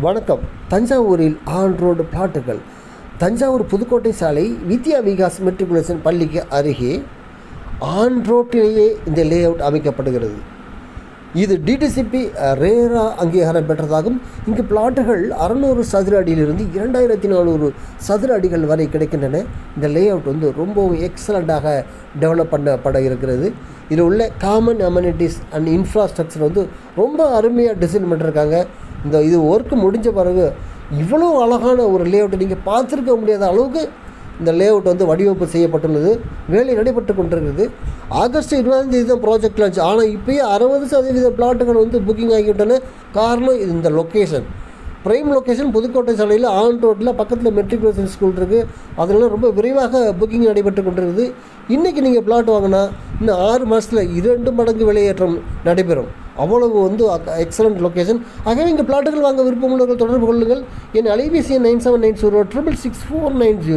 வணக்கம். தஞ்சாவூரில் on road பிளாட்டுகள். Thanjavur Pudukkottai சாலை வித்யா விகாஸ் மெட்ரிகுலேஷன் பள்ளிக்கு அருகே ஆன் ரோட்டிலேயே இந்த லே அவுட் அமைக்கப்படுகிறது. இது டிடிசிபி ரேரா அங்கீகாரம் பெற்றதாகும். இங்கு பிளாட்டுகள் 600 சதுர அடியிலிருந்து 2400 சதுர அடிகள் வரை கிடைக்கின்றன. இந்த லே அவுட் ரொம்பவும் எக்ஸலண்ட்டாக டெவலப் பண்ணப்பட இருக்கிறது. இதில் உள்ள காமன் அமெனிட்டிஸ் அண்ட் இன்ஃப்ராஸ்ட்ரக்சர் ரொம்ப அருமையாக டிசைன் பண்ணியிருக்காங்க. இது ஒர்க்கு முடிஞ்ச பிறகு இவ்வளோ அழகான ஒரு லே அவுட்டை நீங்கள் பார்த்துருக்க முடியாத அளவுக்கு இந்த லே அவுட் வடிவமைப்பு செய்யப்பட்டுள்ளது. வேலை நடைபெற்று கொண்டிருக்கிறது. ஆகஸ்ட் 20ஆம் தேதி தான் ப்ராஜெக்ட் லான்ச். ஆனால் இப்போயே 60% பிளாட்டுகள் புக்கிங் ஆகிவிட்டன. காரணம் இது இந்த லொக்கேஷன், ப்ரைம் லொக்கேஷன் புதுக்கோட்டை சாலையில் ஆன் ரோட்டில் பக்கத்தில் மெட்ரிகுலேஷன் ஸ்கூல் இருக்குது. அதனால் ரொம்ப விரைவாக புக்கிங் நடைபெற்று கொண்டிருக்குது. இன்றைக்கி நீங்கள் பிளாட் வாங்கினா இன்னும் 6 மாதத்தில் 2 மடங்கு விலையேற்றம் நடைபெறும். அவ்வளவு எக்ஸலண்ட் லொக்கேஷன். ஆகவே இங்கே பிளாட்டுகள் வாங்க விருப்பமுள்ளவர்கள் தொடர்பு கொள்ளுங்கள். என் அலைபேசி 9790666490.